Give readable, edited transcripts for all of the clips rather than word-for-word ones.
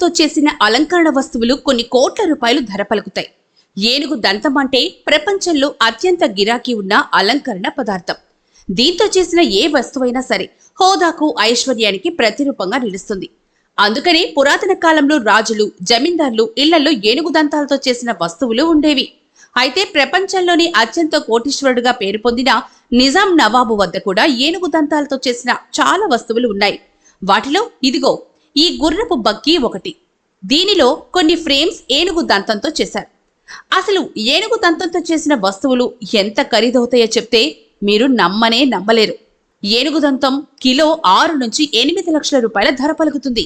దంతాలతో చేసిన అలంకరణ వస్తువులు కొన్ని కోట్ల రూపాయలు ధర పలుకుతాయి. ఏనుగు దంతం అంటే ప్రపంచంలో అత్యంత గిరాకీ ఉన్న అలంకరణ పదార్థం. దీంతో చేసిన ఏ వస్తువైనా సరే హోదాకు, ఐశ్వర్యానికి ప్రతిరూపంగా నిలుస్తుంది. అందుకనే పురాతన కాలంలో రాజులు, జమీందార్లు ఇళ్లలో ఏనుగు దంతాలతో చేసిన వస్తువులు ఉండేవి. అయితే ప్రపంచంలోని అత్యంత కోటీశ్వరుడుగా పేరు పొందిన నిజాం నవాబు వద్ద కూడా ఏనుగు దంతాలతో చేసిన చాలా వస్తువులు ఉన్నాయి. వాటిలో ఇదిగో ఈ గుర్రపు బగ్గీ ఒకటి. దీనిలో కొన్ని ఫ్రేమ్స్ ఏనుగు దంతంతో చేశారు. అసలు ఏనుగు దంతంతో చేసిన వస్తువులు ఎంత ఖరీదవుతాయో చెప్తే మీరు నమ్మలేరు. ఏనుగు దంతం కిలో 6 నుంచి 8 లక్షల రూపాయల ధర పలుకుతుంది.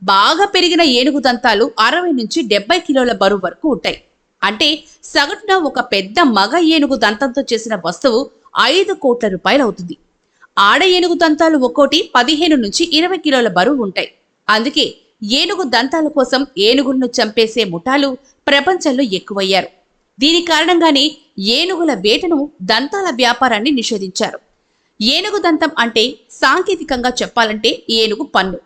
బాగా పెరిగిన ఏనుగు దంతాలు 60 నుంచి 70 కిలోల బరువు వరకు ఉంటాయి. అంటే సగటున ఒక పెద్ద మగ ఏనుగు దంతంతో చేసిన వస్తువు 5 కోట్ల రూపాయలు అవుతుంది. ఆడ ఏనుగు దంతాలు ఒక్కోటి 15 నుంచి 20 కిలోల బరువు ఉంటాయి. అందుకే ఏనుగు దంతాల కోసం ఏనుగులను చంపేసే ముఠాలు ప్రపంచంలో ఎక్కువయ్యారు. దీని కారణంగానే ఏనుగుల వేటను, దంతాల వ్యాపారాన్ని నిషేధించారు. ఏనుగు దంతం అంటే సాంకేతికంగా చెప్పాలంటే ఏనుగు పన్ను.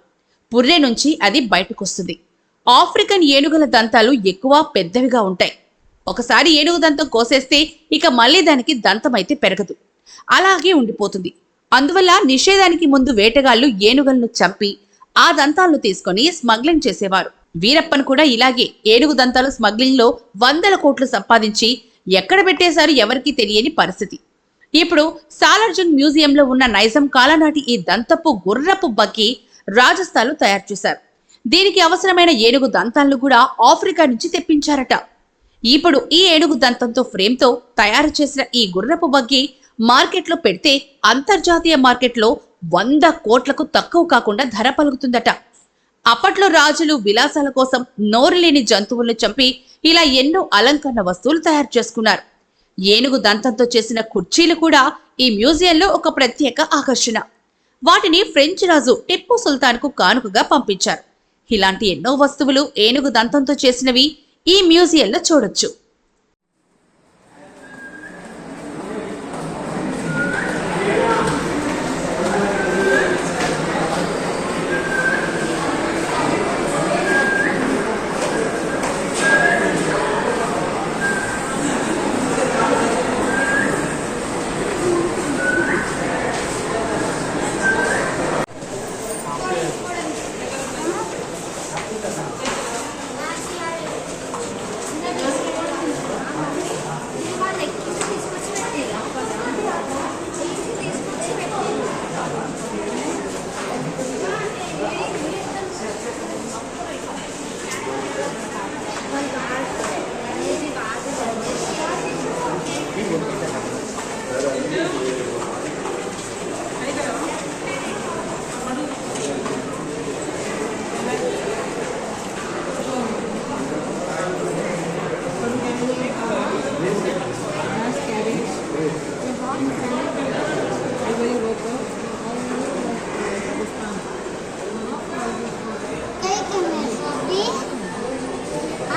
పుర్రె నుంచి అది బయటకొస్తుంది. ఆఫ్రికన్ ఏనుగుల దంతాలు ఎక్కువ పెద్దవిగా ఉంటాయి. ఒకసారి ఏనుగు దంతం కోసేస్తే ఇక మళ్ళీ దానికి దంతం అయితే పెరగదు, అలాగే ఉండిపోతుంది. అందువల్ల నిషేధానికి ముందు వేటగాళ్లు ఏనుగులను చంపి ఆ దంతాలను తీసుకొని స్మగ్లింగ్ చేసేవారు. వీరప్పన్ కూడా ఇలాగే ఏనుగు దంతాలు స్మగ్లింగ్ లో 100 కోట్లు సంపాదించి ఎక్కడ పెట్టేశారు ఎవరికీ తెలియని పరిస్థితి. ఇప్పుడు సాలార్జంగ్ మ్యూజియంలో ఉన్న నైజాం కాలనాటి ఈ దంతపు గుర్రపు బగ్గీ రాజస్థాన్లో తయారు చేశారు. దీనికి అవసరమైన ఏనుగు దంతాలను కూడా ఆఫ్రికా నుంచి తెప్పించారట. ఇప్పుడు ఈ ఏనుగు దంతంతో ఫ్రేమ్తో తయారు చేసిన ఈ గుర్రపు బగ్గీ మార్కెట్లో పెడితే అంతర్జాతీయ మార్కెట్లో 100 కోట్లకు తక్కువ కాకుండా ధర పలుకుతుందట. అప్పట్లో రాజులు విలాసాల కోసం నోరు లేని జంతువులను చంపి ఇలా ఎన్నో అలంకరణ వస్తువులు తయారు చేసుకున్నారు. ఏనుగు దంతంతో చేసిన కుర్చీలు కూడా ఈ మ్యూజియంలో ఒక ప్రత్యేక ఆకర్షణ. వాటిని ఫ్రెంచ్ రాజు టిప్పు సుల్తాన్కు కానుకగా పంపించారు. ఇలాంటి ఎన్నో వస్తువులు ఏనుగు దంతంతో చేసినవి ఈ మ్యూజియంలో చూడొచ్చు.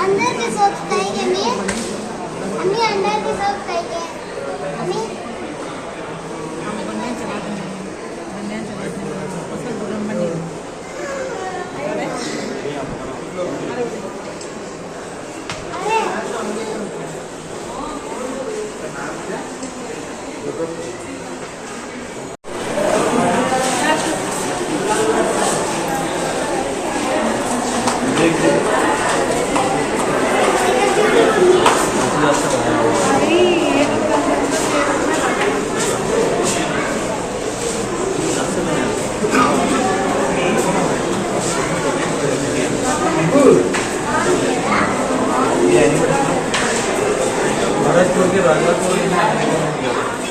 अंदर के सोचता है कि मैं अंदर के सब कहेंगे हमें बनने चला फसल बुरम बने महाराष्ट्र के राजा को